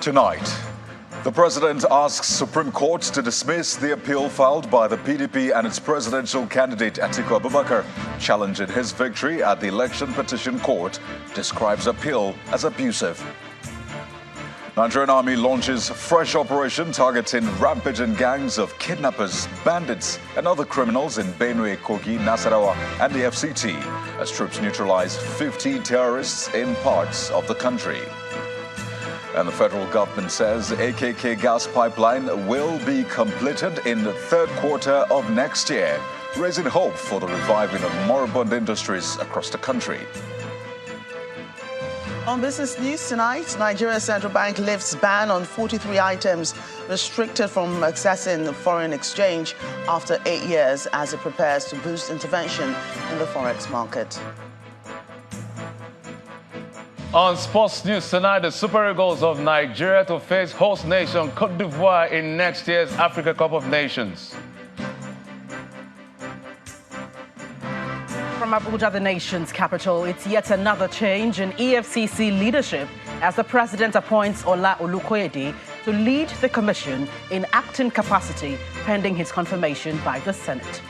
Tonight, the president asks Supreme Court to dismiss the appeal filed by the PDP and its presidential candidate Atiku Abubakar, challenging his victory at the election petition court, describes appeal as abusive. Nigerian Army launches fresh operation targeting rampaging gangs of kidnappers, bandits, and other criminals in Benue, Kogi, Nasarawa, and the FCT as troops neutralize 50 terrorists in parts of the country. And the federal government says AKK gas pipeline will be completed in the third quarter of next year, raising hope for the reviving of moribund industries across the country. On business news tonight, Nigeria's central bank lifts ban on 43 items restricted from accessing foreign exchange after 8 years as it prepares to boost intervention in the forex market. On sports news tonight, the Super Eagles of Nigeria to face host nation Côte d'Ivoire in next year's Africa Cup of Nations. From Abuja, the nation's capital, it's yet another change in EFCC leadership as the president appoints Ola Olukoyede to lead the commission in acting capacity pending his confirmation by the Senate.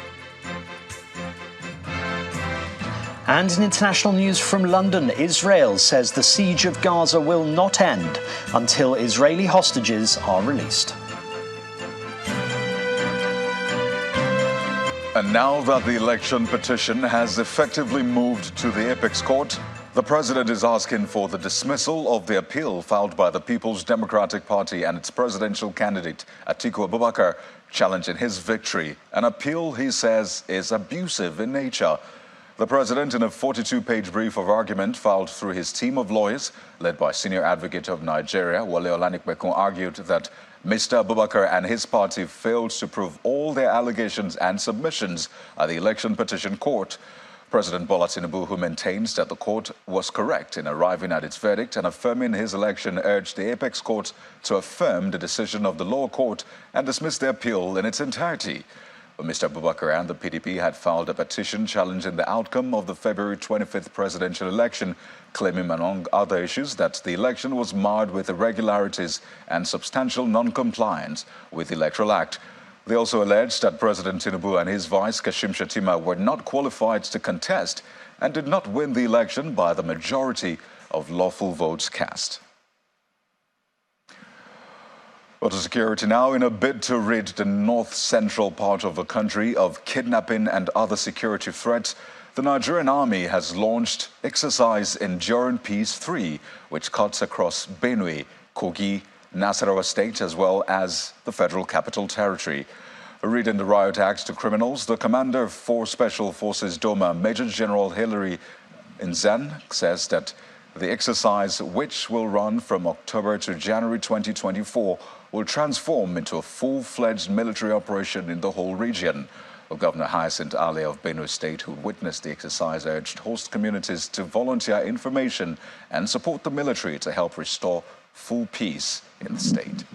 And in international news from London, Israel says the siege of Gaza will not end until Israeli hostages are released. And now that the election petition has effectively moved to the apex court, the president is asking for the dismissal of the appeal filed by the People's Democratic Party and its presidential candidate, Atiku Abubakar, challenging his victory, an appeal he says is abusive in nature. The president, in a 42-page brief of argument filed through his team of lawyers, led by Senior Advocate of Nigeria, Wale Olanipekun, argued that Mr. Abubakar and his party failed to prove all their allegations and submissions at the election petition court. President Bola Tinubu, who maintains that the court was correct in arriving at its verdict and affirming his election, urged the apex court to affirm the decision of the lower court and dismiss the appeal in its entirety. Mr. Abubakar and the PDP had filed a petition challenging the outcome of the February 25th presidential election, claiming, among other issues, that the election was marred with irregularities and substantial non-compliance with the Electoral Act. They also alleged that President Tinubu and his vice, Kashim Shettima, were not qualified to contest and did not win the election by the majority of lawful votes cast. Well, to security now, in a bid to rid the north-central part of the country of kidnapping and other security threats, the Nigerian Army has launched Exercise Enduring Peace 3, which cuts across Benue, Kogi, Nasarawa State, as well as the Federal Capital Territory. Reading the riot act to criminals, the commander of 4 Special Forces Doma, Major General Hilary Nzan, says that the exercise, which will run from October to January 2024, will transform into a full-fledged military operation in the whole region. Governor Hyacinth Ali of Benue State, who witnessed the exercise, urged host communities to volunteer information and support the military to help restore full peace in the state.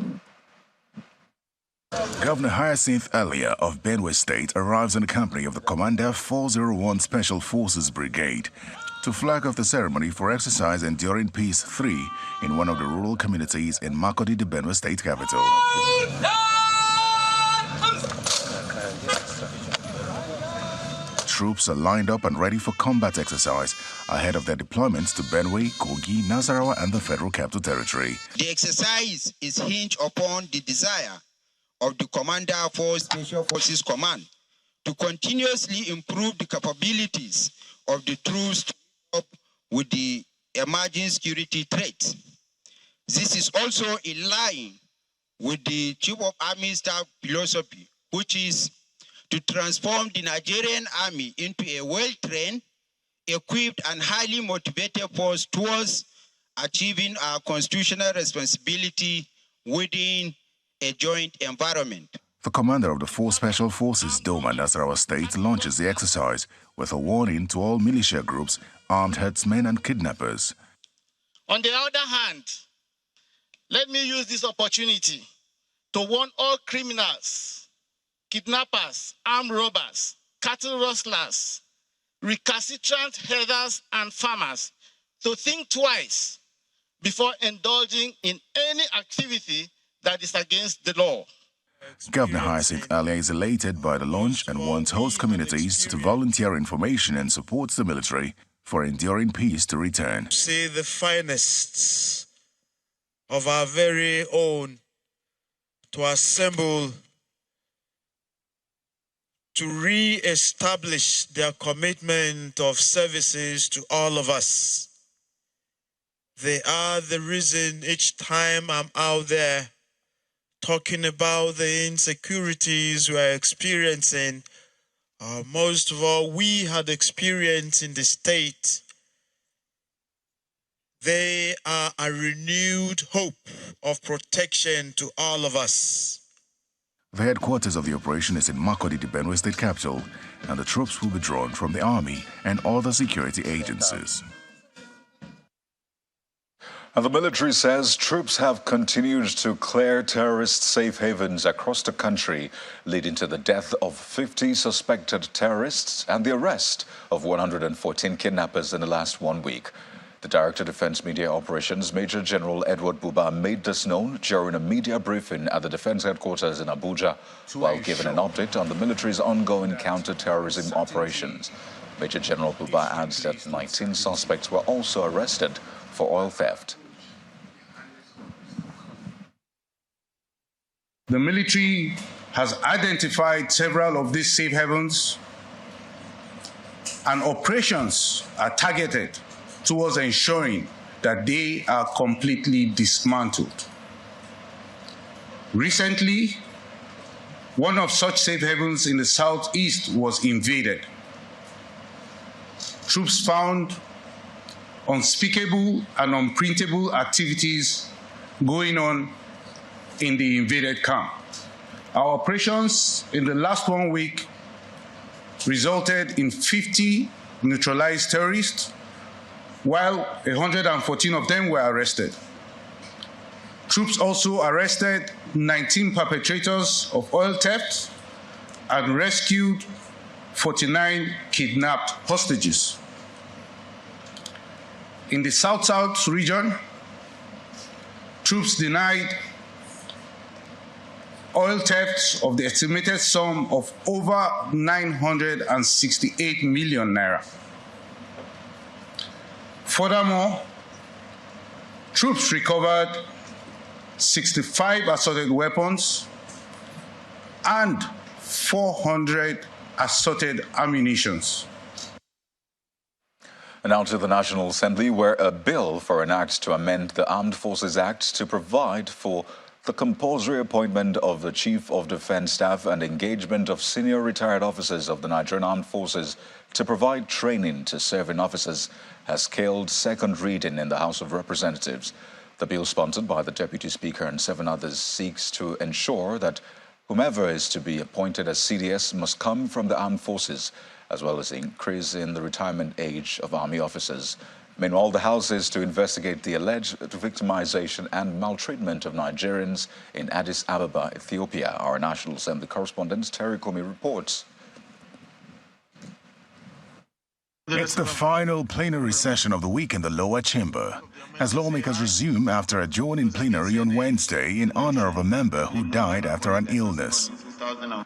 Governor Hyacinth Ali of Benue State arrives in the company of the Commander 401 Special Forces Brigade to flag off the ceremony for Exercise Enduring Peace 3 in one of the rural communities in Makurdi, the Benue State capital. Troops are lined up and ready for combat exercise ahead of their deployments to Benue, Kogi, Nasarawa, and the Federal Capital Territory. The exercise is hinged upon the desire of the Commander for Special Forces Command to continuously improve the capabilities of the troops to cope with the emerging security threats. This is also in line with the Chief of Army Staff philosophy, which is to transform the Nigerian Army into a well-trained, equipped, and highly motivated force towards achieving our constitutional responsibility within a joint environment. The commander of the 4 Special Forces Doma, Nasarawa State, launches the exercise with a warning to all militia groups, armed herdsmen, and kidnappers. On the other hand, let me use this opportunity to warn all criminals, kidnappers, armed robbers, cattle rustlers, recalcitrant herders, and farmers to think twice before indulging in any activity that is against the law. Governor Hyacinth Alia is elated by the launch and wants host communities to volunteer information and supports the military for enduring peace to return. See the finest of our very own to assemble to re-establish their commitment of services to all of us. They are the reason each time I'm out there talking about the insecurities we are experiencing, most of all we had experienced in the state. They are a renewed hope of protection to all of us. The headquarters of the operation is in Makurdi, the Benue State capital, and the troops will be drawn from the army and other security agencies. And the military says troops have continued to clear terrorist safe havens across the country, leading to the death of 50 suspected terrorists and the arrest of 114 kidnappers in the last 1 week. The Director of Defense Media Operations, Major General Edward Buba, made this known during a media briefing at the Defense Headquarters in Abuja, while giving an update on the military's ongoing counter-terrorism operations. Major General Buba adds that 19 suspects were also arrested for oil theft. The military has identified several of these safe havens, and operations are targeted towards ensuring that they are completely dismantled. Recently, one of such safe havens in the southeast was invaded. Troops found unspeakable and unprintable activities going on in the invaded camp. Our operations in the last 1 week resulted in 50 neutralized terrorists, while 114 of them were arrested. Troops also arrested 19 perpetrators of oil theft and rescued 49 kidnapped hostages. In the South-South region, troops denied oil thefts of the estimated sum of over 968 million naira. Furthermore, troops recovered 65 assorted weapons and 400 assorted ammunitions. And now to the National Assembly, where a bill for an act to amend the Armed Forces Act to provide for the compulsory appointment of the Chief of Defense Staff and engagement of senior retired officers of the Nigerian Armed Forces to provide training to serving officers has scaled second reading in the House of Representatives. The bill, sponsored by the Deputy Speaker and 7 others, seeks to ensure that whomever is to be appointed as CDS must come from the armed forces, as well as the increase in the retirement age of Army officers. Meanwhile, the House is to investigate the alleged victimization and maltreatment of Nigerians in Addis Ababa, Ethiopia. Our National Assembly correspondent, Terry Kumi, reports. It's the final plenary session of the week in the lower chamber, as lawmakers resume after adjourning plenary on Wednesday in honor of a member who died after an illness.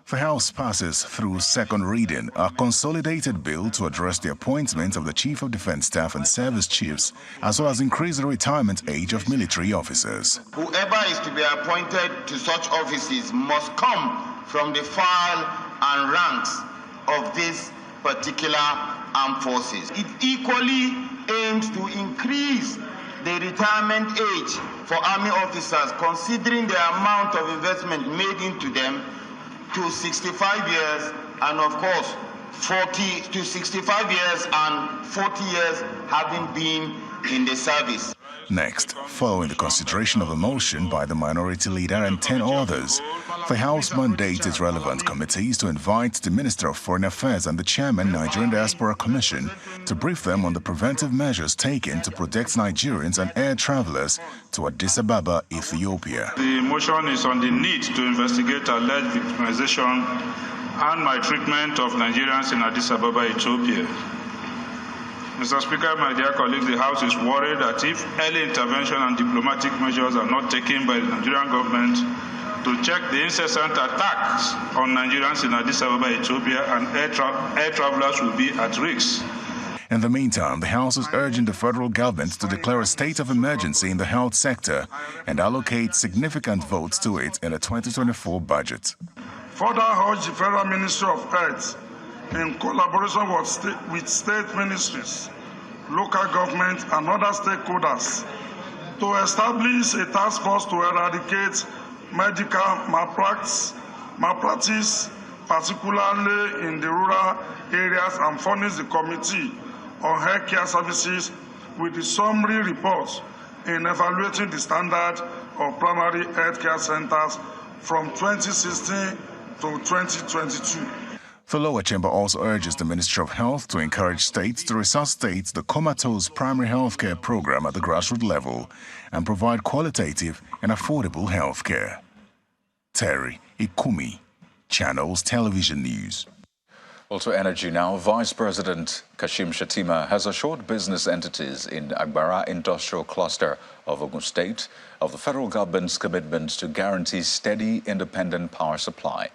The House passes through second reading a consolidated bill to address the appointment of the Chief of Defense Staff and Service Chiefs, as well as increase the retirement age of military officers. Whoever is to be appointed to such offices must come from the file and ranks of this particular armed forces. It equally aims to increase the retirement age for Army officers, considering the amount of investment made into them, to 65 years, and of course 40 to 65 years and 40 years having been in the service. Next, following the consideration of a motion by the minority leader and 10 others, the House mandated relevant committees to invite the Minister of Foreign Affairs and the Chairman, Nigerian Diaspora Commission, to brief them on the preventive measures taken to protect Nigerians and air travelers to Addis Ababa, Ethiopia. The motion is on the need to investigate alleged victimization and maltreatment of Nigerians in Addis Ababa, Ethiopia. Mr. Speaker, my dear colleagues, the House is worried that if early intervention and diplomatic measures are not taken by the Nigerian government to check the incessant attacks on Nigerians in Addis Ababa, Ethiopia, and air travelers will be at risk. In the meantime, the House is urging the federal government to declare a state of emergency in the health sector and allocate significant votes to it in the 2024 budget. Further urge the Federal Ministry of Health, in collaboration with state ministries, local government, and other stakeholders, to establish a task force to eradicate medical malpractice, particularly in the rural areas, and furnish the Committee on Healthcare Services with the summary report in evaluating the standard of primary healthcare centers from 2016 to 2022. The lower chamber also urges the Ministry of Health to encourage states to resuscitate the comatose primary health care program at the grassroots level and provide qualitative and affordable health care. Terry Ikumi, Channels Television News. Also energy now. Vice President Kashim Shettima has assured business entities in Agbara Industrial Cluster of Ogun State of the federal government's commitment to guarantee steady, independent power supply.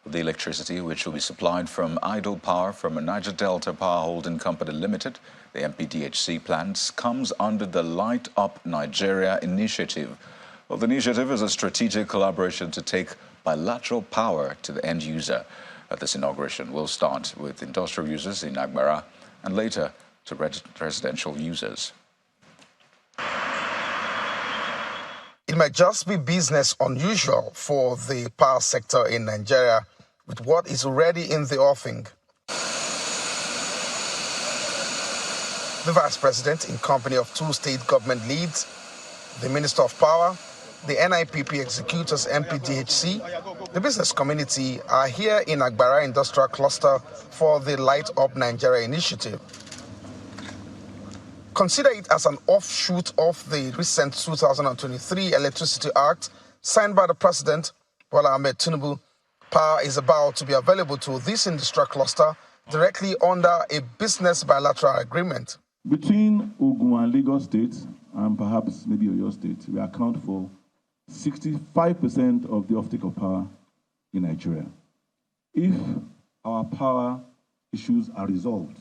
The electricity, which will be supplied from idle power from a Niger Delta Power Holding Company Limited, the MPDHC plants, comes under the Light Up Nigeria initiative. Well, the initiative is a strategic collaboration to take bilateral power to the end user. This inauguration will start with industrial users in Agbara and later to residential users. It might just be business unusual for the power sector in Nigeria with what is already in the offing. The Vice President, in company of two state government leads, the Minister of Power, the NIPP executors MPDHC, the business community are here in Agbara Industrial Cluster for the Light Up Nigeria initiative. Consider it as an offshoot of the recent 2023 Electricity Act signed by the President, Bola Ahmed Tinubu. Power is about to be available to this industrial cluster directly under a business bilateral agreement. Between Ogun and Lagos State, and perhaps maybe Oyo State, we account for 65% of the offtake of power in Nigeria. If our power issues are resolved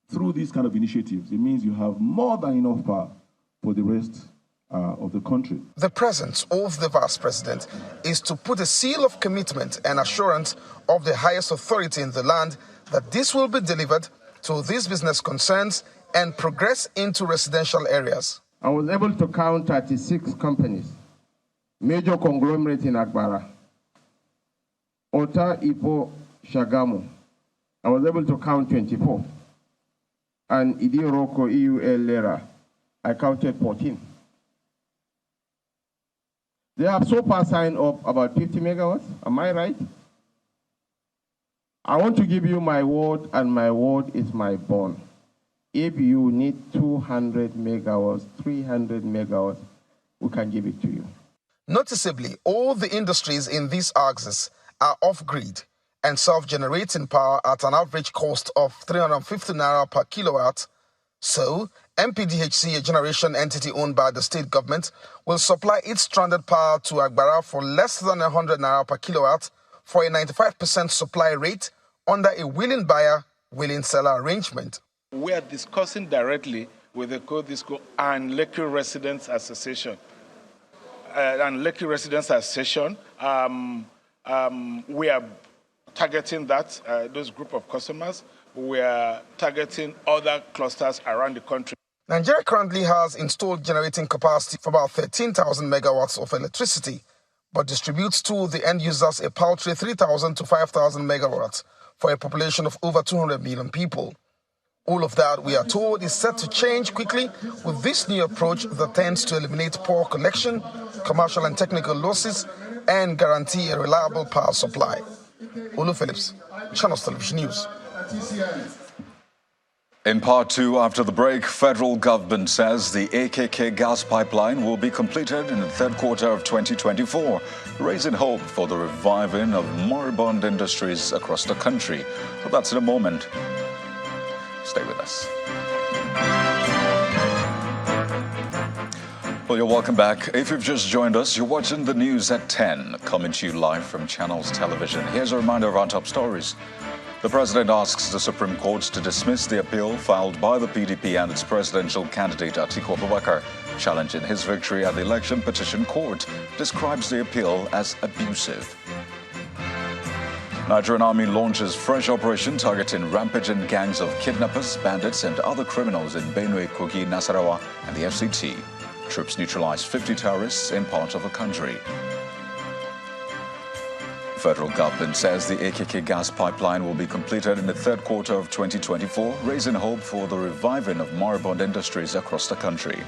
through these kind of initiatives, it means you have more than enough power for the rest of the country. The presence of the Vice President is to put a seal of commitment and assurance of the highest authority in the land that this will be delivered to these business concerns and progress into residential areas. I was able to count 36 companies, major conglomerates in Agbara, Ota, Ipo, Shagamu. I was able to count 24. And Idiroko, EUL, Lera, I counted 14. They have so far signed up about 50 megawatts. Am I right? I want to give you my word, and my word is my bond. If you need 200 megawatts, 300 megawatts, we can give it to you. Noticeably, all the industries in these axes are off-grid and self-generating power at an average cost of 350 naira per kilowatt. So, MPDHC, a generation entity owned by the state government, will supply its stranded power to Agbara for less than 100 naira per kilowatt for a 95% supply rate under a willing buyer, willing seller arrangement. We are discussing directly with the CODISCO and Lekki Residents Association. We are targeting those group of customers. We are targeting other clusters around the country. Nigeria currently has installed generating capacity for about 13,000 megawatts of electricity, but distributes to the end users a paltry 3,000 to 5,000 megawatts for a population of over 200 million people. All of that, we are told, is set to change quickly with this new approach that tends to eliminate poor collection, commercial and technical losses, and guarantee a reliable power supply. Olu Phillips, Channels Television News. In part two, after the break, federal government says the AKK gas pipeline will be completed in the third quarter of 2024, raising hope for the reviving of moribund industries across the country. But that's in a moment. Stay with us. Well, you're welcome back. If you've just joined us, you're watching the news at 10, coming to you live from Channels Television. Here's a reminder of our top stories. The president asks the Supreme Court to dismiss the appeal filed by the PDP and its presidential candidate Atiku Abubakar, challenging his victory at the election petition court, describes the appeal as abusive. Nigerian army launches fresh operation targeting rampaging gangs of kidnappers, bandits and other criminals in Benue, Kogi, Nasarawa and the FCT. Troops neutralize 50 terrorists in part of the country. Federal government says the AKK gas pipeline will be completed in the third quarter of 2024, raising hope for the reviving of moribund industries across the country.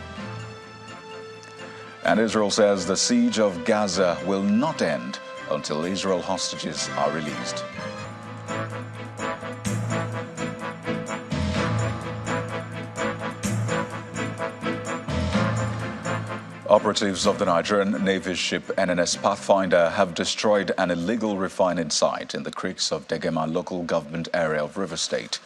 And Israel says the siege of Gaza will not end until Israel hostages are released. Operatives of the Nigerian Navy ship NNS Pathfinder have destroyed an illegal refining site in the creeks of Degema local government area of River State.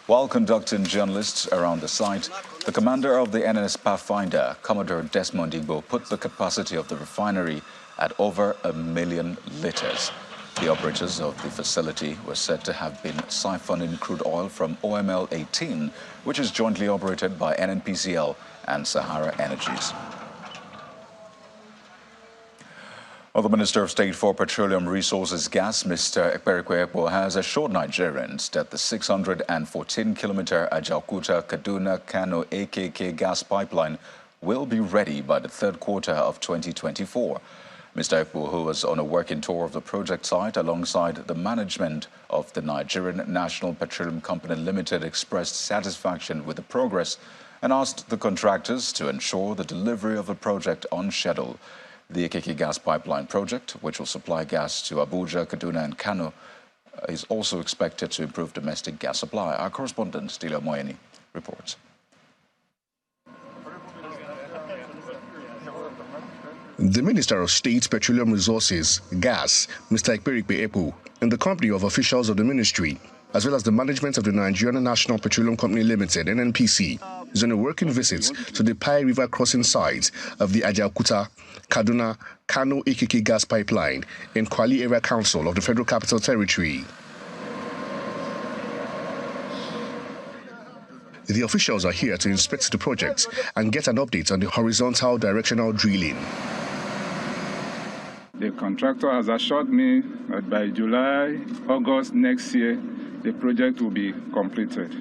While conducting journalists around the site, the commander of the NNS Pathfinder, Commodore Desmond Igbo, put the capacity of the refinery at over 1 million liters. The operators of the facility were said to have been siphoning crude oil from OML 18, which is jointly operated by NNPCL and Sahara Energies. Well, the Minister of State for Petroleum Resources Gas, Mr. Ekperikwe, has assured Nigerians that the 614-kilometer Ajaokuta-Kaduna-Kano AKK gas pipeline will be ready by the third quarter of 2024. Mr. Ekpo, who was on a working tour of the project site alongside the management of the Nigerian National Petroleum Company Limited, expressed satisfaction with the progress and asked the contractors to ensure the delivery of the project on schedule. The AKK gas pipeline project, which will supply gas to Abuja, Kaduna and Kano, is also expected to improve domestic gas supply. Our correspondent, Stila Moyeni, reports. The Minister of State, Petroleum Resources, Gas, Mr. Ekperikwe Epo, and the company of officials of the ministry, as well as the management of the Nigerian National Petroleum Company Limited, NNPC, is on a working visit to the Pai River crossing site of the Ajaokuta, Kaduna, Kano AKK gas pipeline in Kwali Area Council of the Federal Capital Territory. The officials are here to inspect the project and get an update on the horizontal directional drilling. The contractor has assured me that by July, August next year, the project will be completed.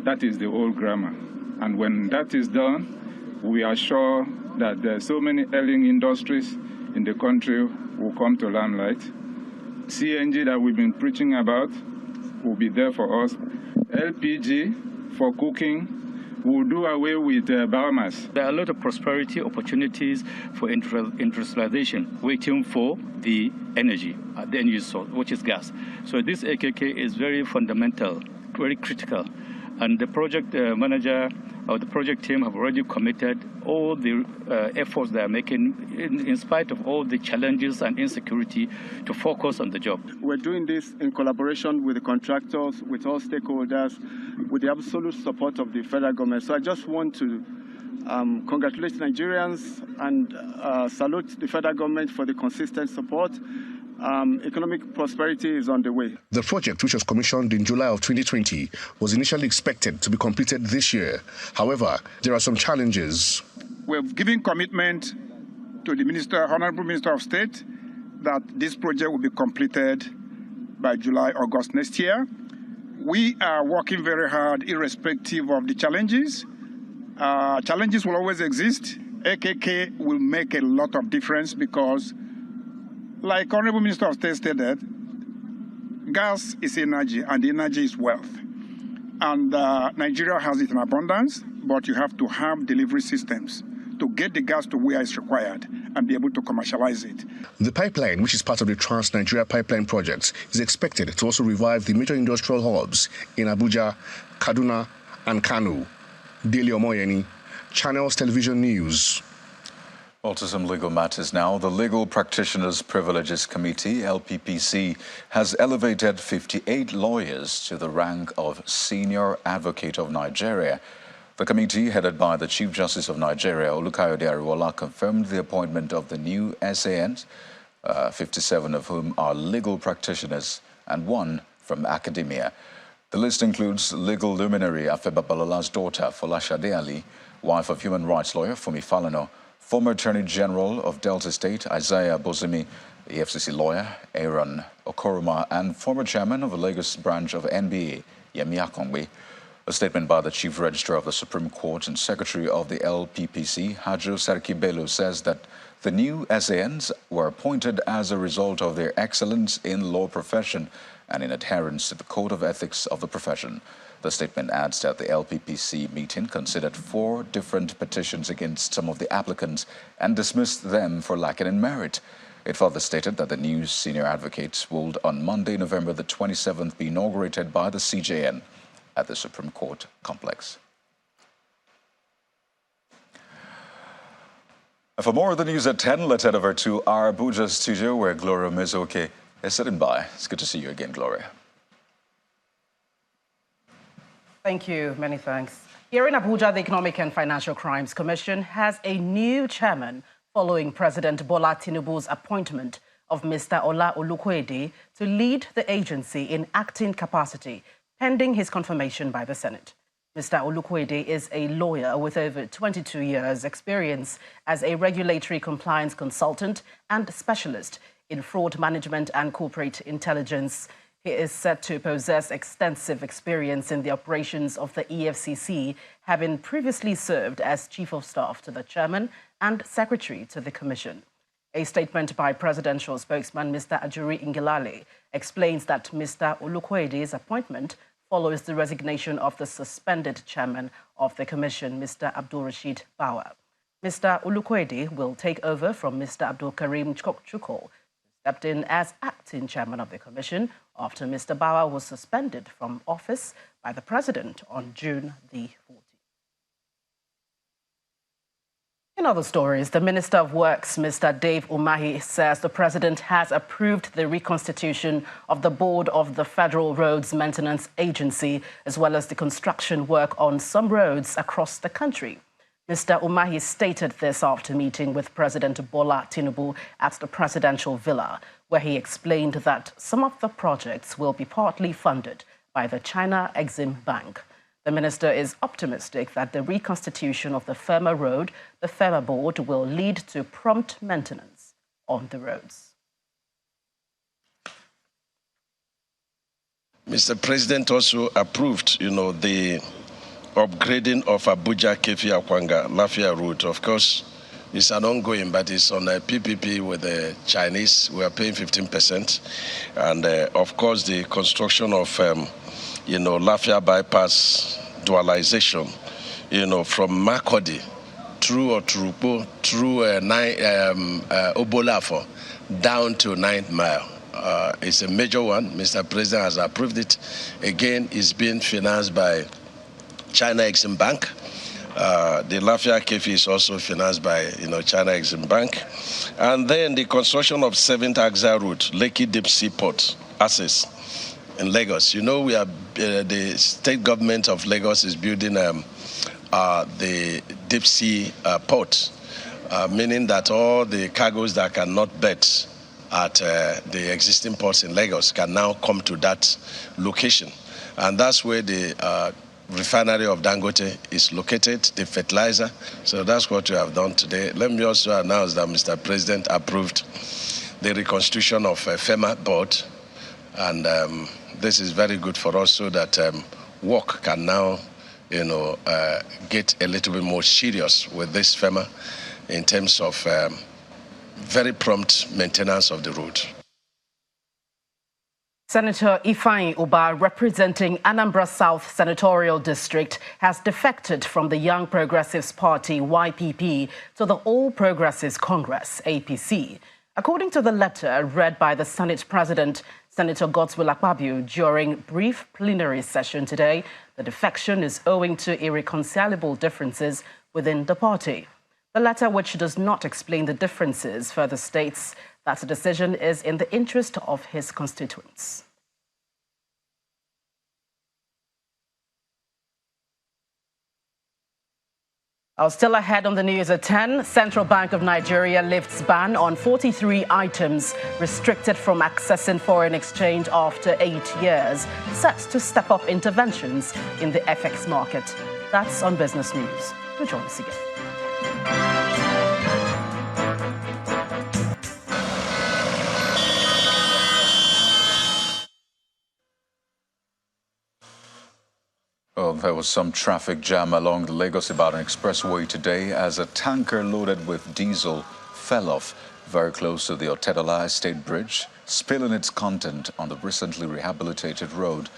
That is the old grammar. And when that is done, we are sure that there are so many ailing industries in the country will come to limelight. CNG that we've been preaching about will be there for us. LPG for cooking. We'll do away with biomass. There are a lot of prosperity opportunities for industrialization waiting for the energy, the end use source, which is gas. So this AKK is very fundamental, very critical. And the project manager or the project team have already committed all the efforts they are making in spite of all the challenges and insecurity to focus on the job. We're doing this in collaboration with the contractors, with all stakeholders, with the absolute support of the federal government. So I just want to congratulate Nigerians and salute the federal government for the consistent support. Economic prosperity is on the way. The project, which was commissioned in July of 2020, was initially expected to be completed this year. However, there are some challenges. We've given commitment to the Honorable Minister of State that this project will be completed by July, August next year. We are working very hard irrespective of the challenges. Challenges will always exist. AKK will make a lot of difference because, like Honorable Minister of State stated, gas is energy and energy is wealth. And Nigeria has it in abundance, but you have to have delivery systems to get the gas to where it's required and be able to commercialize it. The pipeline, which is part of the Trans-Nigeria Pipeline project, is expected to also revive the major industrial hubs in Abuja, Kaduna and Kano. Daily Omoyeni, Channels Television News. Well, to some legal matters now. The Legal Practitioners Privileges Committee, LPPC, has elevated 58 lawyers to the rank of Senior Advocate of Nigeria. The committee, headed by the Chief Justice of Nigeria, Olukayode Ariwola, confirmed the appointment of the new SANs, 57 of whom are legal practitioners and 1 from academia. The list includes legal luminary Afe Babalola's daughter, Folashade Ali, wife of human rights lawyer Fumi Falana, former Attorney General of Delta State, Isaiah Bozimi, EFCC lawyer Aaron Okoroma, and former chairman of the Lagos branch of NBA, Yemi Akongbe. A statement by the Chief Registrar of the Supreme Court and Secretary of the LPPC, Hajo Sarki Bello, says that the new SANs were appointed as a result of their excellence in law profession and in adherence to the Code of Ethics of the profession. The statement adds that the LPPC meeting considered 4 different petitions against some of the applicants and dismissed them for lacking in merit. It further stated that the new senior advocates will on Monday, November the 27th, be inaugurated by the CJN at the Supreme Court complex. For more of the news at 10, let's head over to our Abuja studio where Gloria Mezoke is sitting by. It's good to see you again, Gloria. Thank you. Many thanks. Here in Abuja, the Economic and Financial Crimes Commission has a new chairman following President Bola Tinubu's appointment of Mr. Ola Olukoyede to lead the agency in acting capacity, pending his confirmation by the Senate. Mr. Olukoyede is a lawyer with over 22 years' experience as a regulatory compliance consultant and specialist in fraud management and corporate intelligence. He is said to possess extensive experience in the operations of the EFCC, having previously served as Chief of Staff to the Chairman and Secretary to the Commission. A statement by presidential spokesman Mr. Ajuri Ngilale explains that Mr. Olukoyede's appointment follows the resignation of the suspended chairman of the Commission, Mr. Abdul Rashid Bawa. Mr. Olukoyede will take over from Mr. Abdul Karim Chukwu, stepped in as acting chairman of the Commission after Mr. Bawa was suspended from office by the President on June the 14th. In other stories, the Minister of Works, Mr. Dave Umahi, says the President has approved the reconstitution of the Board of the Federal Roads Maintenance Agency, as well as the construction work on some roads across the country. Mr. Umahi stated this after meeting with President Bola Tinubu at the Presidential Villa, where he explained that some of the projects will be partly funded by the China Exim Bank. The minister is optimistic that the reconstitution of the Firma Road, the Firma Board, will lead to prompt maintenance on the roads. Mr. President also approved, the upgrading of Abuja Kefi Akwanga Lafia Road. Of course, it's an ongoing, but it's on a PPP with the Chinese. We are paying 15%. And of course, the construction of Lafia bypass dualization, from Makodi through Oturukpo, through Obolafo, down to 9th Mile. It's a major one. Mr. President has approved it. Again, it's being financed by China Exim Bank. The Lafia Kefi is also financed by, China Exim Bank. And then the construction of 7th Axia Route, Lekki Deep Sea Port, access in Lagos. We are the state government of Lagos is building the deep sea port, meaning that all the cargoes that cannot bet at the existing ports in Lagos can now come to that location. And that's where the refinery of Dangote is located, the fertilizer. So that's what we have done today. Let me also announce that Mr. President approved the reconstitution of FEMA board. And this is very good for us so that work can now, get a little bit more serious with this FEMA in terms of very prompt maintenance of the road. Senator Ifeanyi Ubah, representing Anambra South Senatorial District, has defected from the Young Progressives Party, YPP, to the All Progressives Congress, APC. According to the letter read by the Senate President, Senator Godswill Akpabio, during brief plenary session today, the defection is owing to irreconcilable differences within the party. The letter, which does not explain the differences, further states that the decision is in the interest of his constituents. Still ahead on the news at 10, Central Bank of Nigeria lifts ban on 43 items restricted from accessing foreign exchange after 8 years, set to step up interventions in the FX market. That's on Business News. Do join us again. Well, there was some traffic jam along the Lagos-Ibadan Expressway today as a tanker loaded with diesel fell off very close to the Otedola Estate Bridge, spilling its content on the recently rehabilitated road.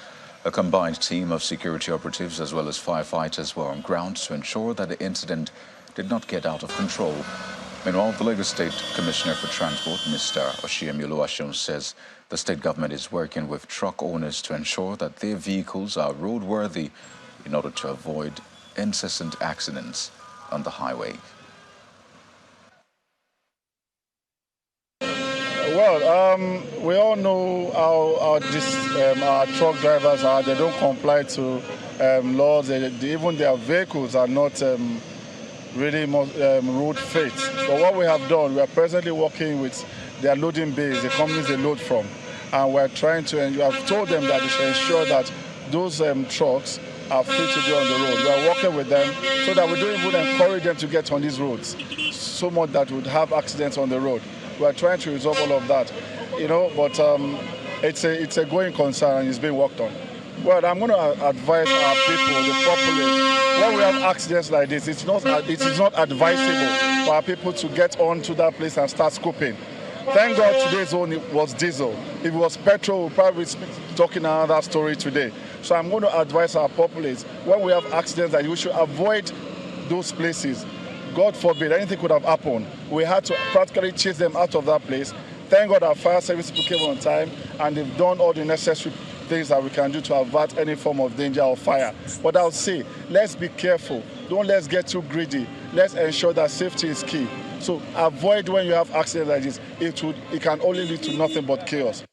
A combined team of security operatives as well as firefighters were on ground to ensure that the incident did not get out of control. Meanwhile, the Lagos State Commissioner for Transport, Mr. Oshiemi Oluwaseun, says the state government is working with truck owners to ensure that their vehicles are roadworthy in order to avoid incessant accidents on the highway. Well, we all know how our truck drivers are. They don't comply to laws. Even their vehicles are not really road fit. So what we have done, we are presently working with their loading bays, the companies they load from, and we're trying to, and you have told them that they should ensure that those trucks are fit to be on the road. We are working with them so that we don't even encourage them to get on these roads so much that would have accidents on the road. We are trying to resolve all of that, but it's a going concern and it's being worked on. Well, I'm going to advise our people, the populace, when we have accidents like this, it is not advisable for our people to get onto that place and start scooping. Thank God today's zone was diesel. If it was petrol, we'll probably be talking another story today. So I'm going to advise our populace, when we have accidents, that we should avoid those places. God forbid, anything could have happened. We had to practically chase them out of that place. Thank God our fire service people came on time and they've done all the necessary things that we can do to avert any form of danger or fire. But I'll say, let's be careful. Let's get too greedy. Let's ensure that safety is key. So avoid when you have accidents like this. It can only lead to nothing but chaos.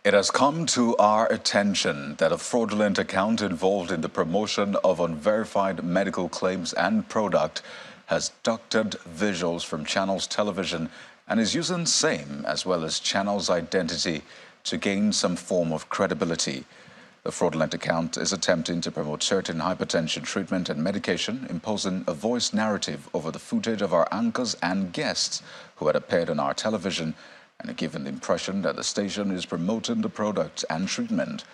It has come to our attention that a fraudulent account involved in the promotion of unverified medical claims and product has doctored visuals from Channels Television and is using same as well as Channels' identity to gain some form of credibility. The fraudulent account is attempting to promote certain hypertension treatment and medication, imposing a voice narrative over the footage of our anchors and guests who had appeared on our television and given the impression that the station is promoting the product and treatment.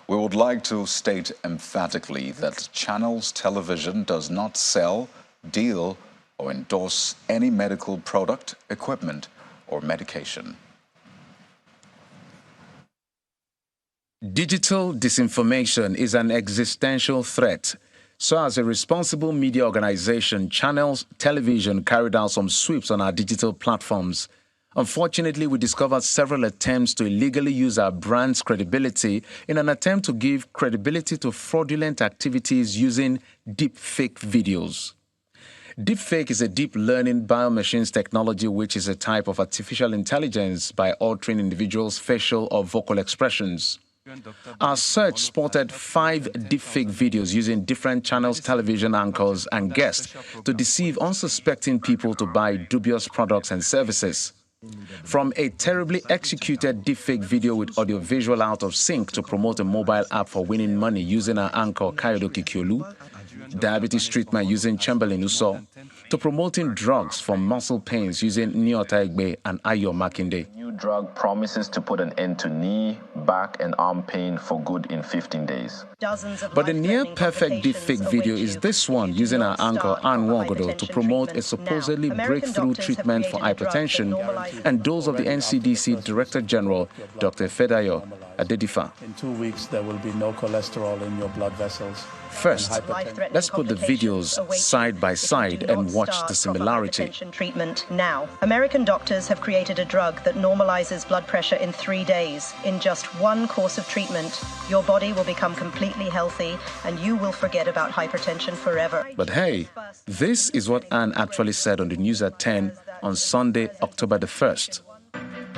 We would like to state emphatically that Channels Television does not sell, deal, or endorse any medical product, equipment, or medication. Digital disinformation is an existential threat. So as a responsible media organization, Channels Television carried out some sweeps on our digital platforms. Unfortunately, we discovered several attempts to illegally use our brand's credibility in an attempt to give credibility to fraudulent activities using deepfake videos. Deepfake is a deep learning biomachines technology which is a type of artificial intelligence by altering individuals' facial or vocal expressions. Our search spotted 5 deepfake videos using different Channels Television anchors and guests to deceive unsuspecting people to buy dubious products and services. From a terribly executed deepfake video with audiovisual out of sync to promote a mobile app for winning money using our anchor Kayodoki Kyolu, diabetes treatment using Chamberlain Uso, to promoting drugs for muscle pains using Nyota Egbe and Ayo Makinde. New drug promises to put an end to knee, back, and arm pain for good in 15 days. But the near-perfect deepfake video is this one using our anchor Anne Wogodo to promote a supposedly breakthrough treatment for hypertension and those of the NCDC Director General, Dr. Fedayo Adedifa. In 2 weeks, there will be no cholesterol in your blood vessels. First, let's put the videos side by side and watch the similarity. Treatment now. American doctors have created a drug that normalizes blood pressure in 3 days. In just 1 course of treatment, your body will become completely healthy and you will forget about hypertension forever. But hey, this is what Anne actually said on the news at 10 on Sunday, October the 1st.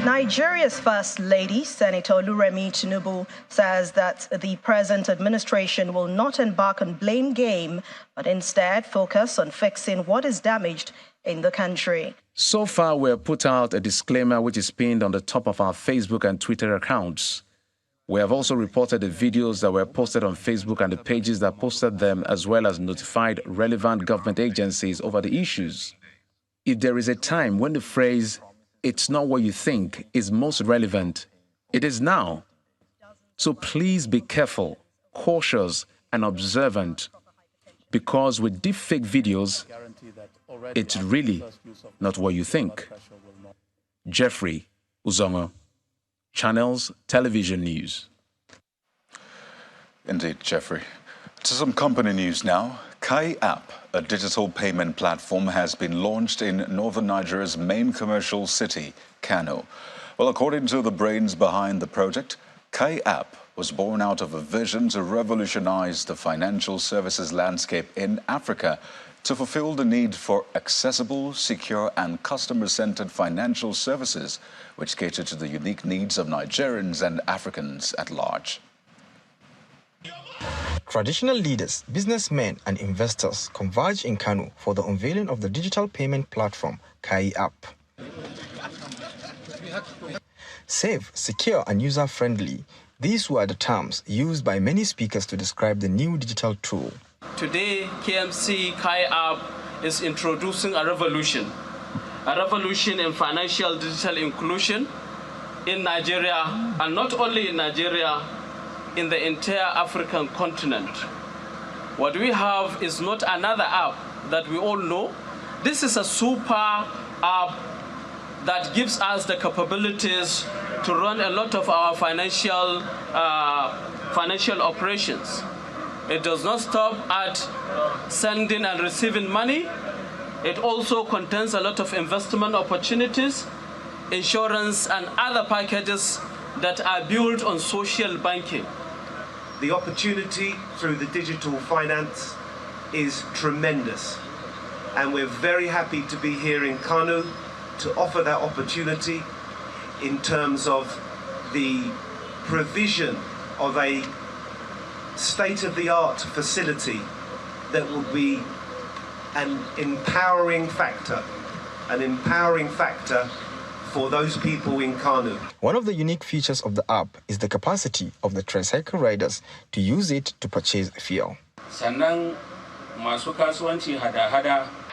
Nigeria's First Lady, Senator Oluremi Tinubu, says that the present administration will not embark on blame game, but instead focus on fixing what is damaged in the country. So far, we have put out a disclaimer which is pinned on the top of our Facebook and Twitter accounts. We have also reported the videos that were posted on Facebook and the pages that posted them, as well as notified relevant government agencies over the issues. If there is a time when the phrase, "it's not what you think," is most relevant, it is now. So please be careful, cautious, and observant, because with deepfake videos, it's really not what you think. Jeffrey Uzongo, Channels Television News. Indeed, Jeffrey. To some company news now. Kai App, a digital payment platform, has been launched in northern Nigeria's main commercial city, Kano. Well, according to the brains behind the project, Kai App was born out of a vision to revolutionize the financial services landscape in Africa to fulfill the need for accessible, secure, and customer-centered financial services which cater to the unique needs of Nigerians and Africans at large. Traditional leaders, businessmen, and investors converge in Kano for the unveiling of the digital payment platform, Kai App. Safe, secure, and user-friendly, these were the terms used by many speakers to describe the new digital tool. Today, KMC Kai App is introducing a revolution in financial digital inclusion in Nigeria, and not only in Nigeria, in the entire African continent. What we have is not another app that we all know. This is a super app that gives us the capabilities to run a lot of our financial operations. It does not stop at sending and receiving money. It also contains a lot of investment opportunities, insurance, and other packages that are built on social banking. The opportunity through the digital finance is tremendous, and we're very happy to be here in Kano to offer that opportunity in terms of the provision of a state-of-the-art facility that will be an empowering factor for those people in Kano. One of the unique features of the app is the capacity of the tricycle riders to use it to purchase fuel.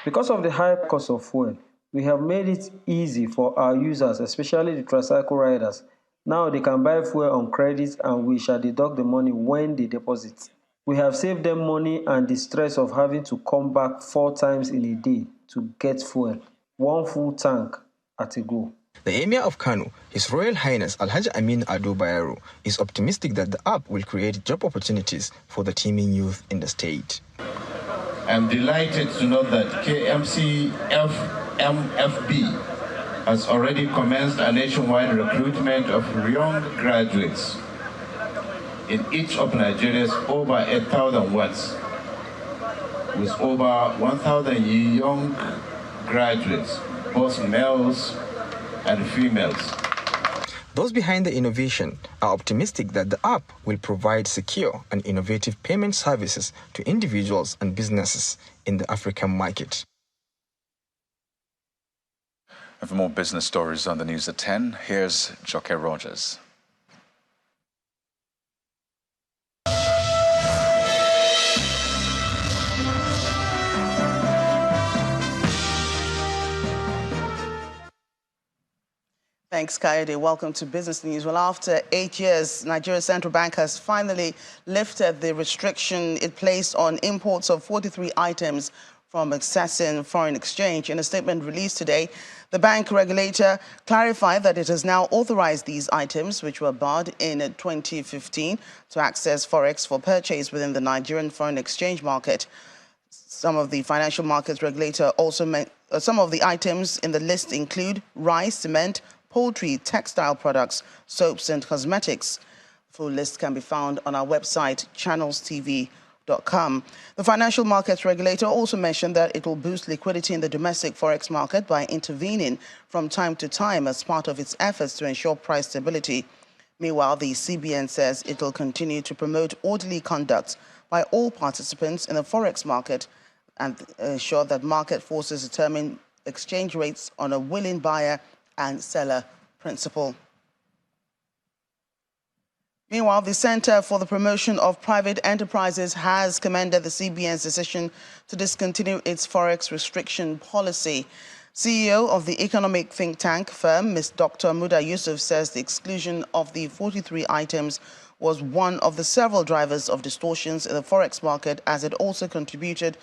Because of the high cost of fuel, we have made it easy for our users, especially the tricycle riders. Now they can buy fuel on credit, and we shall deduct the money when they deposit. We have saved them money and the stress of having to come back 4 times in a day to get fuel. 1 full tank at a go. The Emir of Kano, His Royal Highness Alhaji Amin Ado Bayero, is optimistic that the app will create job opportunities for the teeming youth in the state. I'm delighted to note that KMC FMFB has already commenced a nationwide recruitment of young graduates in each of Nigeria's over 8,000 wards, with over 1,000 young graduates, both males and females. Those behind the innovation are optimistic that the app will provide secure and innovative payment services to individuals and businesses in the African market. And for more business stories on the news at 10, here's Joke Rogers. Thanks, Kayode. Welcome to Business News. Well, after 8 years, Nigeria's central bank has finally lifted the restriction it placed on imports of 43 items from accessing foreign exchange. In a statement released today, the bank regulator clarified that it has now authorized these items, which were barred in 2015, to access forex for purchase within the Nigerian foreign exchange market. Some of the financial markets regulator also meant some of the items in the list include rice, cement, poultry, textile products, soaps and cosmetics. The full list can be found on our website, channelstv.com. The financial markets regulator also mentioned that it will boost liquidity in the domestic forex market by intervening from time to time as part of its efforts to ensure price stability. Meanwhile, the CBN says it will continue to promote orderly conduct by all participants in the forex market and ensure that market forces determine exchange rates on a willing buyer and seller principle. Meanwhile, the Center for the Promotion of Private Enterprises has commended the CBN's decision to discontinue its forex restriction policy. CEO of the economic think tank firm, Ms. Dr. Muda Yusuf, says the exclusion of the 43 items was one of the several drivers of distortions in the forex market, as it also contributed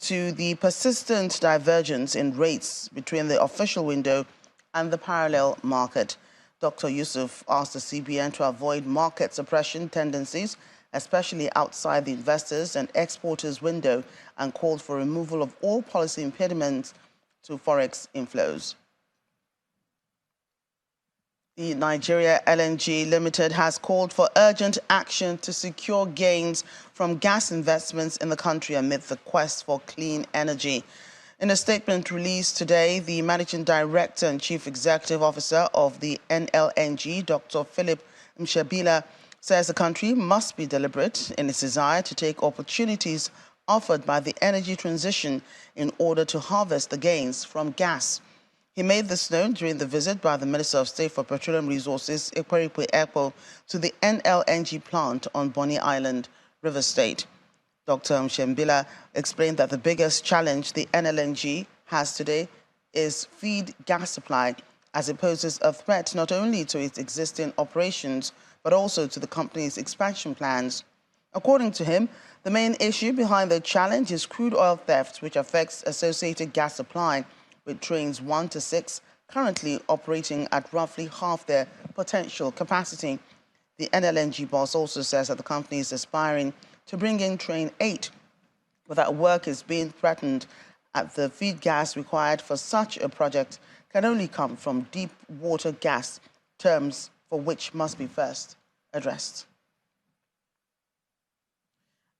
to the persistent divergence in rates between the official window and the parallel market. Dr. Yusuf asked the CBN to avoid market suppression tendencies, especially outside the investors and exporters window, and called for removal of all policy impediments to forex inflows. The Nigeria LNG Limited has called for urgent action to secure gains from gas investments in the country amid the quest for clean energy. In a statement released today, the Managing Director and Chief Executive Officer of the NLNG, Dr. Philip Mshabila, says the country must be deliberate in its desire to take opportunities offered by the energy transition in order to harvest the gains from gas. He made this known during the visit by the Minister of State for Petroleum Resources, Ekwerikwe Ekpo, to the NLNG plant on Bonny Island, Rivers State. Dr. Mshembila explained that the biggest challenge the NLNG has today is feed gas supply, as it poses a threat not only to its existing operations, but also to the company's expansion plans. According to him, the main issue behind the challenge is crude oil theft, which affects associated gas supply, with trains 1 to 6 currently operating at roughly half their potential capacity. The NLNG boss also says that the company is aspiring to bring in Train 8, but that work is being threatened at the feed gas required for such a project can only come from deep water gas, terms for which must be first addressed.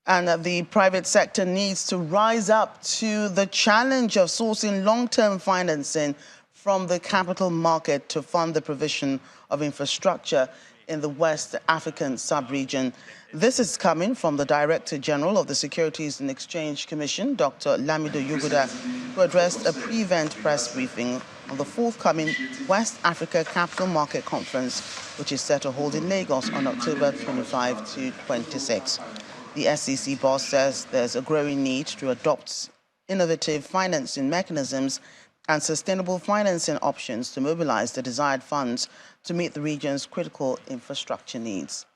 And the private sector needs to rise up to the challenge of sourcing long-term financing from the capital market to fund the provision of infrastructure in the West African sub-region. This is coming from the Director General of the Securities and Exchange Commission, Dr. Lamido Yuguda, who addressed a pre-event press briefing on the forthcoming West Africa Capital Market Conference, which is set to hold in Lagos on October 25 to 26. The SEC boss says there's a growing need to adopt innovative financing mechanisms and sustainable financing options to mobilize the desired funds to meet the region's critical infrastructure needs.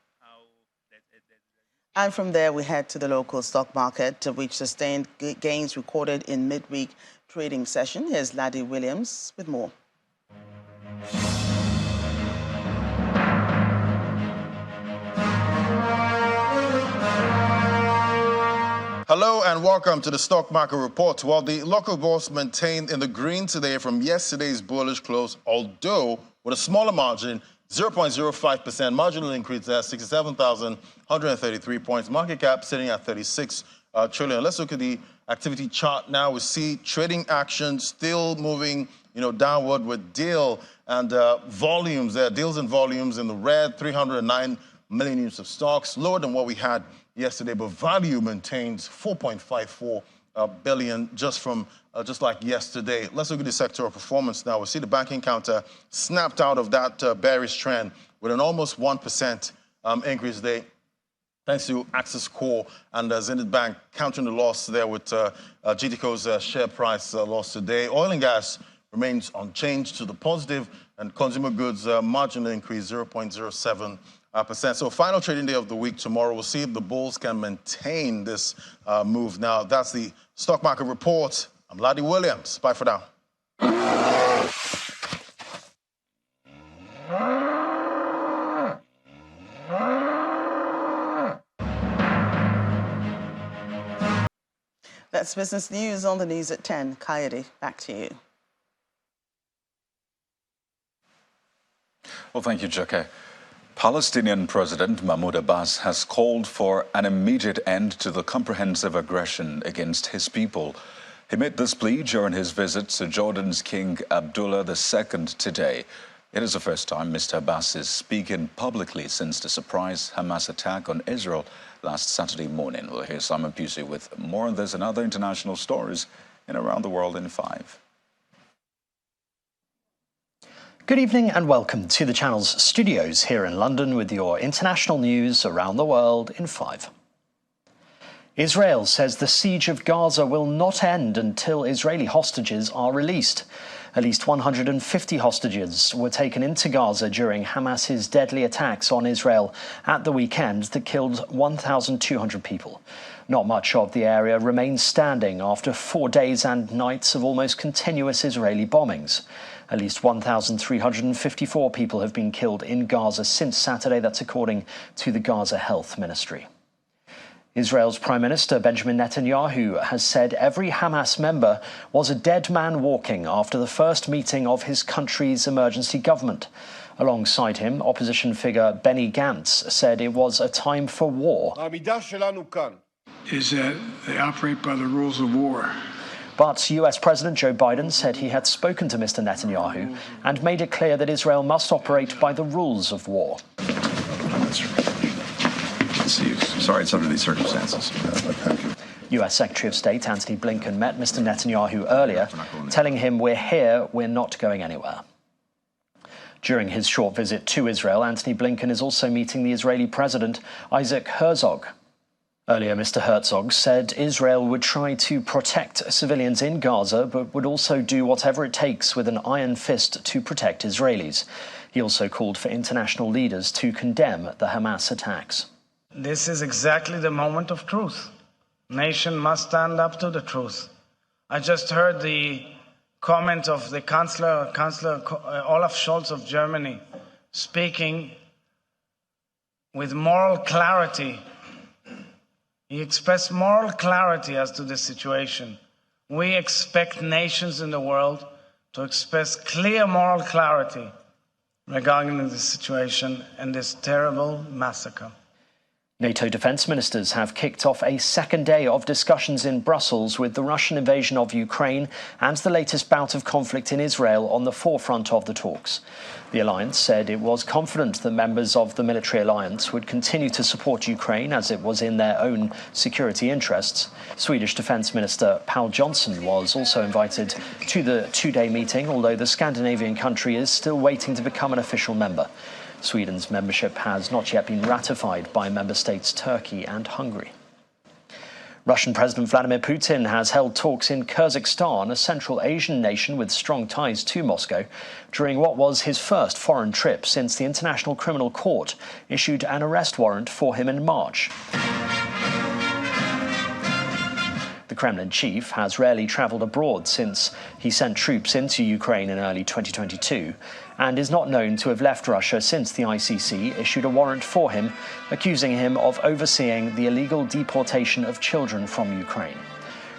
And from there, we head to the local stock market, which sustained gains recorded in midweek trading session. Here's Laddie Williams with more. Hello and welcome to the Stock Market Report. Well, the local bourse maintained in the green today from yesterday's bullish close, although with a smaller margin, 0.05%, marginal increase there, 67,133 points. Market cap sitting at 36 trillion. Let's look at the activity chart now. We see trading action still moving, downward with deal and volumes there. Deals and volumes in the red, 309 million units of stocks, lower than what we had yesterday, but value maintains 4.54 billion just like yesterday. Let's look at the sectoral performance now. We see the banking counter snapped out of that bearish trend with an almost 1% increase today, thanks to Access Core and Zenith Bank countering the loss there with GTCO's share price loss today. Oil and gas remains unchanged to the positive, and consumer goods marginal increase 0.07%. So final trading day of the week tomorrow. We'll see if the bulls can maintain this move. Now, that's the Stock Market Report. I'm Laddie Williams. Bye for now. That's business news on the news at 10. Coyote, back to you. Well, thank you, Joke. Palestinian President Mahmoud Abbas has called for an immediate end to the comprehensive aggression against his people. He made this plea during his visit to Jordan's King Abdullah II today. It is the first time Mr. Abbas is speaking publicly since the surprise Hamas attack on Israel last Saturday morning. We'll hear Simon Pusey with more on this and other international stories in Around the World in 5. Good evening and welcome to the Channel's studios here in London with your international news around the world in 5. Israel says the siege of Gaza will not end until Israeli hostages are released. At least 150 hostages were taken into Gaza during Hamas's deadly attacks on Israel at the weekend that killed 1,200 people. Not much of the area remains standing after 4 days and nights of almost continuous Israeli bombings. At least 1,354 people have been killed in Gaza since Saturday. That's according to the Gaza Health Ministry. Israel's Prime Minister Benjamin Netanyahu has said every Hamas member was a dead man walking after the first meeting of his country's emergency government. Alongside him, opposition figure Benny Gantz said it was a time for war. Is that they operate by the rules of war. But US President Joe Biden said he had spoken to Mr. Netanyahu and made it clear that Israel must operate by the rules of war. Sorry, it's under these circumstances. Thank you. US Secretary of State Antony Blinken met Mr. Netanyahu earlier, telling him we're here, we're not going anywhere. During his short visit to Israel, Antony Blinken is also meeting the Israeli President Isaac Herzog. Earlier, Mr. Herzog said Israel would try to protect civilians in Gaza, but would also do whatever it takes with an iron fist to protect Israelis. He also called for international leaders to condemn the Hamas attacks. This is exactly the moment of truth. Nation must stand up to the truth. I just heard the comment of the Chancellor Olaf Scholz of Germany, speaking with moral clarity. He expressed moral clarity as to the situation. We expect nations in the world to express clear moral clarity regarding this situation and this terrible massacre. NATO defense ministers have kicked off a second day of discussions in Brussels with the Russian invasion of Ukraine and the latest bout of conflict in Israel on the forefront of the talks. The alliance said it was confident that members of the military alliance would continue to support Ukraine as it was in their own security interests. Swedish Defence Minister Paul Johnson was also invited to the two-day meeting, although the Scandinavian country is still waiting to become an official member. Sweden's membership has not yet been ratified by member states Turkey and Hungary. Russian President Vladimir Putin has held talks in Kazakhstan, a Central Asian nation with strong ties to Moscow, during what was his first foreign trip since the International Criminal Court issued an arrest warrant for him in March. The Kremlin chief has rarely travelled abroad since he sent troops into Ukraine in early 2022 and is not known to have left Russia since the ICC issued a warrant for him, accusing him of overseeing the illegal deportation of children from Ukraine.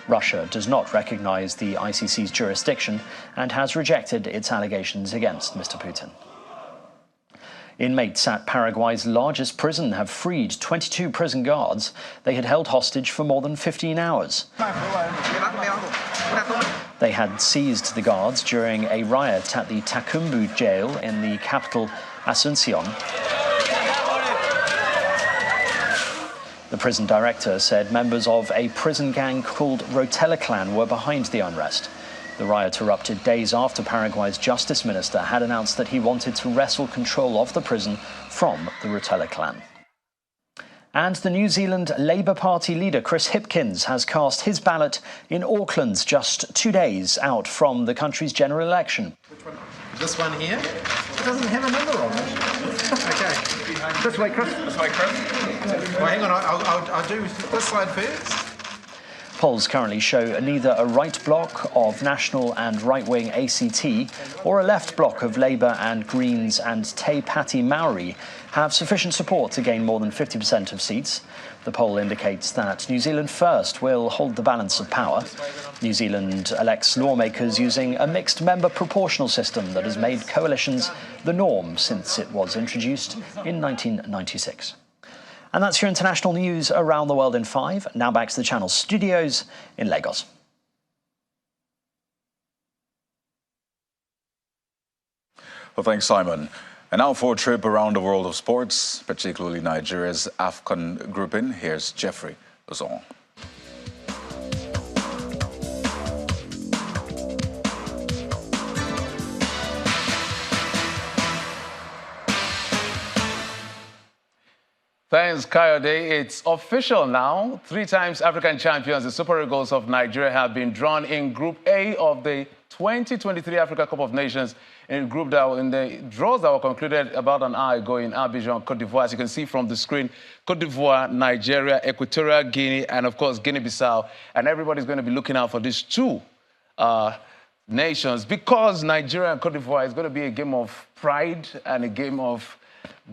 Russia does not recognise the ICC's jurisdiction and has rejected its allegations against Mr. Putin. Inmates at Paraguay's largest prison have freed 22 prison guards they had held hostage for more than 15 hours. They had seized the guards during a riot at the Tacumbu jail in the capital Asuncion. The prison director said members of a prison gang called Rotella Clan were behind the unrest. The riot erupted days after Paraguay's justice minister had announced that he wanted to wrestle control of the prison from the Rotella clan. And the New Zealand Labour Party leader Chris Hipkins has cast his ballot in Auckland just 2 days out from the country's general election. Which one? This one here? It doesn't have a number on it. Okay. This way, Chris. This way, Chris. Well, hang on. I'll do this side first. Polls currently show neither a right bloc of National and right-wing ACT or a left bloc of Labour and Greens and Te Pāti Maori have sufficient support to gain more than 50% of seats. The poll indicates that New Zealand First will hold the balance of power. New Zealand elects lawmakers using a mixed member proportional system that has made coalitions the norm since it was introduced in 1996. And that's your international news around the world in 5. Now back to the Channel studios in Lagos. Well, thanks, Simon. And now for a trip around the world of sports, particularly Nigeria's AFCON grouping. Here's Jeffrey Ozon. Thanks, Kayode. It's official now. 3 times African champions, the Super Eagles of Nigeria, have been drawn in Group A of the 2023 Africa Cup of Nations, in a group that in the draws that were concluded about an hour ago in Abidjan, Cote d'Ivoire. As you can see from the screen, Cote d'Ivoire, Nigeria, Equatorial Guinea, and of course Guinea-Bissau. And everybody's going to be looking out for these 2 nations, because Nigeria and Cote d'Ivoire is going to be a game of pride and a game of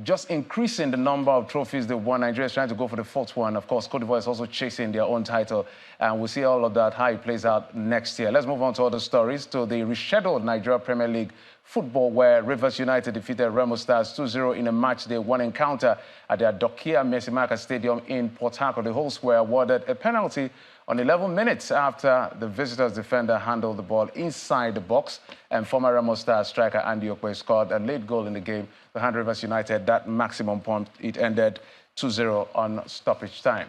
just increasing the number of trophies they won. Nigeria is trying to go for the 4th one. Of course, Cote d'Ivoire is also chasing their own title. And we'll see all of that, how it plays out next year. Let's move on to other stories, to the rescheduled Nigeria Premier League football, where Rivers United defeated Remo Stars 2-0 in a match day 1 encounter at their Dokia Mercy Stadium in Port Harcourt. The hosts were awarded a penalty on 11 minutes after the visitors' defender handled the ball inside the box, and former Remo Stars striker Andy Okwe scored a late goal in the game to hand Rivers United that maximum point. It ended 2-0 on stoppage time.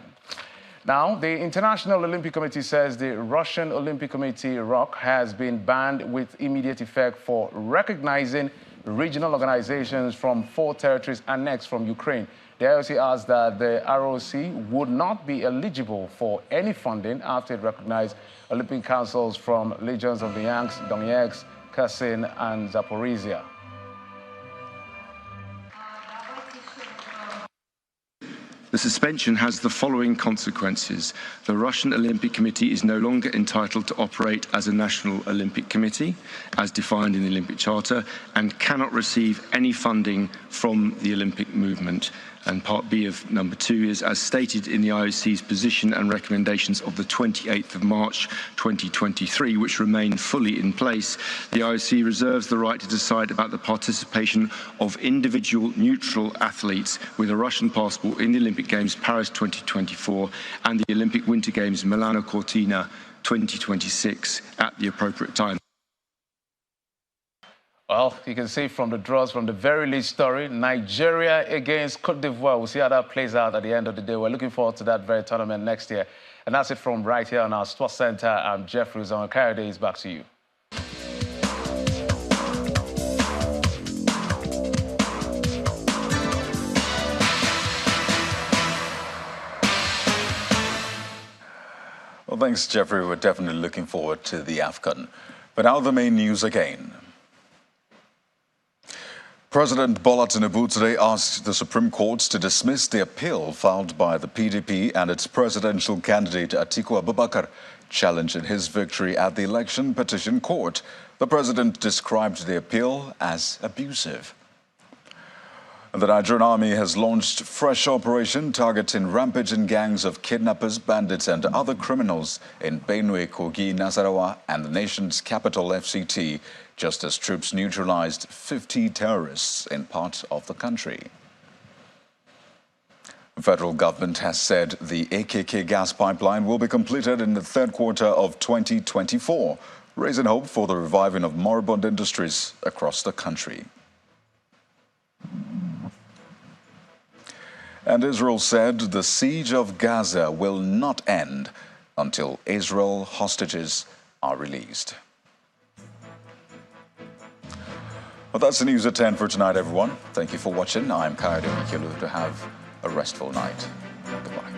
Now, the International Olympic Committee says the Russian Olympic Committee, ROC, has been banned with immediate effect for recognizing regional organizations from 4 territories annexed from Ukraine. The IOC asked that the ROC would not be eligible for any funding after it recognized Olympic councils from legions of Donetsk, Kherson, and Zaporizhia. The suspension has the following consequences. The Russian Olympic Committee is no longer entitled to operate as a national Olympic committee, as defined in the Olympic Charter, and cannot receive any funding from the Olympic movement. And part B of number 2 is, as stated in the IOC's position and recommendations of the 28th of March 2023, which remain fully in place, the IOC reserves the right to decide about the participation of individual neutral athletes with a Russian passport in the Olympic Games Paris 2024 and the Olympic Winter Games Milano Cortina 2026 at the appropriate time. Well, you can see from the draws from the very least story, Nigeria against Cote d'Ivoire. We'll see how that plays out at the end of the day. We're looking forward to that very tournament next year. And that's it from right here on our Sports Center. I'm Jeffrey Ozon. Kayode is back to you. Well, thanks, Jeffrey. We're definitely looking forward to the AFCON. But now the main news again. President Bola Tinubu today asked the Supreme Court to dismiss the appeal filed by the PDP and its presidential candidate Atiku Abubakar, challenging his victory at the election petition court. The president described the appeal as abusive. The Nigerian army has launched fresh operation targeting rampaging gangs of kidnappers, bandits and other criminals in Benue, Kogi, Nasarawa and the nation's capital FCT, just as troops neutralized 50 terrorists in parts of the country. The federal government has said the AKK gas pipeline will be completed in the 3rd quarter of 2024, raising hope for the reviving of moribund industries across the country. And Israel said the siege of Gaza will not end until Israel hostages are released. Well, that's the news at 10 for tonight, everyone. Thank you for watching. I'm Kayode Mikielu. To have a restful night. Goodbye.